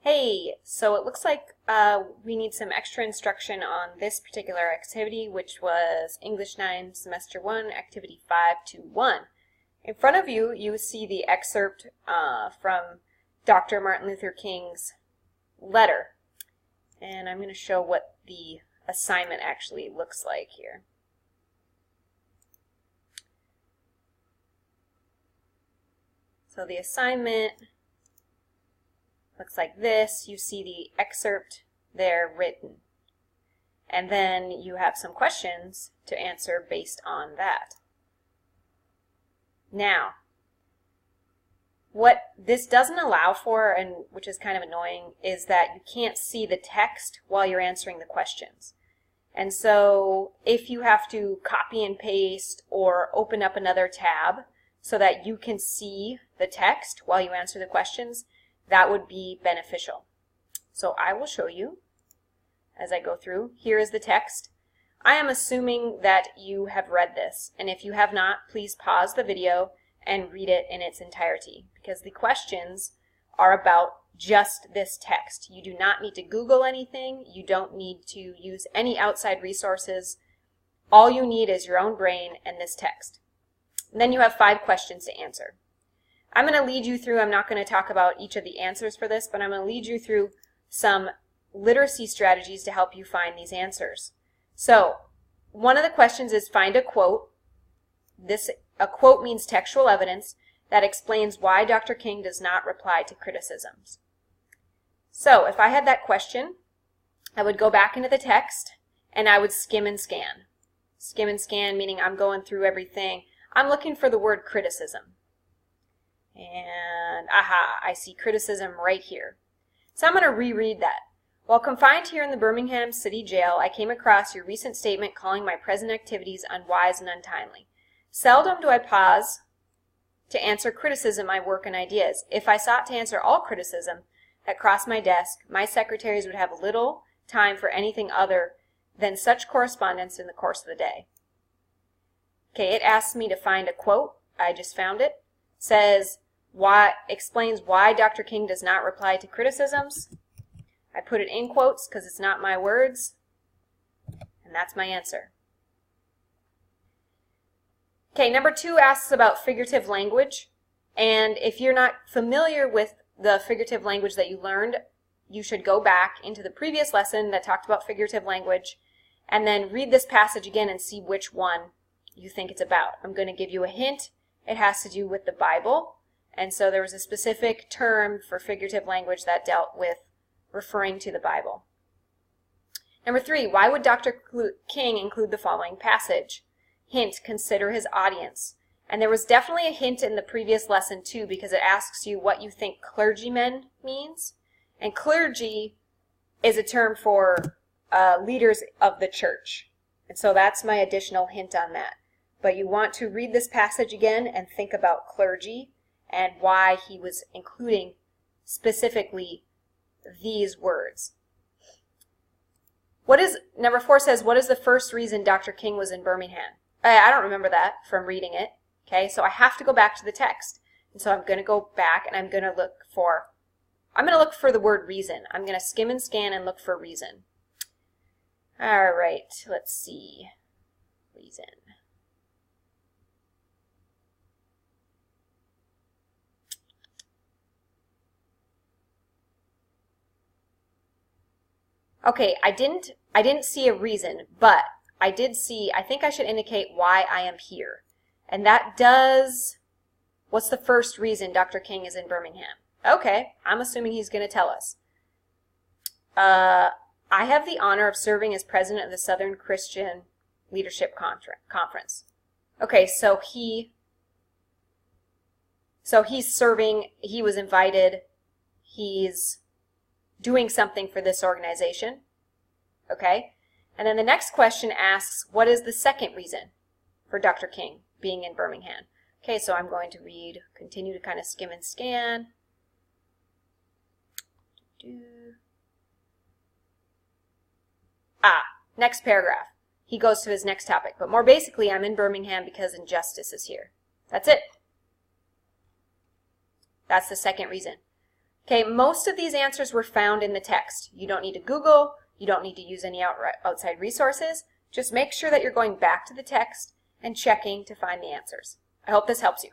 Hey, so it looks like we need some extra instruction on this particular activity, which was English 9, Semester 1, Activity 5.2.1. In front of you, you see the excerpt from Dr. Martin Luther King's letter. And I'm going to show what the assignment actually looks like here. So the assignment looks like this. You see the excerpt there written. And then you have some questions to answer based on that. Now, what this doesn't allow for, and which is kind of annoying, is that you can't see the text while you're answering the questions. And so if you have to copy and paste or open up another tab so that you can see the text while you answer the questions, that would be beneficial. So I will show you as I go through. Here is the text. I am assuming that you have read this, and if you have not, please pause the video and read it in its entirety, because the questions are about just this text. You do not need to Google anything. You don't need to use any outside resources. All you need is your own brain and this text. And then you have 5 questions to answer. I'm going to lead you through, I'm not going to talk about each of the answers for this, but I'm going to lead you through some literacy strategies to help you find these answers. So, one of the questions is find a quote. A quote means textual evidence that explains why Dr. King does not reply to criticisms. So, if I had that question, I would go back into the text and I would skim and scan. Skim and scan meaning I'm going through everything. I'm looking for the word criticism. And aha, I see criticism right here. So I'm going to reread that. While confined here in the Birmingham City Jail, I came across your recent statement calling my present activities unwise and untimely. Seldom do I pause to answer criticism, my work, and ideas. If I sought to answer all criticism that crossed my desk, my secretaries would have little time for anything other than such correspondence in the course of the day. Okay, it asks me to find a quote. I just found it. Says, explains why Dr. King does not reply to criticisms. I put it in quotes because it's not my words, and that's my answer. Okay, number 2 asks about figurative language, and if you're not familiar with the figurative language that you learned, you should go back into the previous lesson that talked about figurative language, and then read this passage again and see which one you think it's about. I'm going to give you a hint. It has to do with the Bible. And so there was a specific term for figurative language that dealt with referring to the Bible. Number 3, why would Dr. King include the following passage? Hint, consider his audience. And there was definitely a hint in the previous lesson too, because it asks you what you think clergymen means. And clergy is a term for leaders of the church. And so that's my additional hint on that. But you want to read this passage again and think about clergy and why he was including specifically these words. Number 4 says, what is the first reason Dr. King was in Birmingham? I don't remember that from reading it. Okay, so I have to go back to the text. And so I'm going to go back and I'm going to look for the word reason. I'm going to skim and scan and look for reason. All right, let's see. Reason. Okay, I didn't see a reason, but I did see, I think I should indicate why I am here. And that does, what's the first reason Dr. King is in Birmingham? Okay, I'm assuming he's going to tell us. I have the honor of serving as president of the Southern Christian Leadership Conference. Okay, so he's serving, he was invited, he's doing something for this organization. Okay? And then the next question asks, what is the second reason for Dr. King being in Birmingham? Okay, so I'm going to read, continue to kind of skim and scan. Next paragraph. He goes to his next topic. But more basically, I'm in Birmingham because injustice is here. That's it. That's the second reason. Okay, most of these answers were found in the text. You don't need to Google, you don't need to use any outside resources. Just make sure that you're going back to the text and checking to find the answers. I hope this helps you.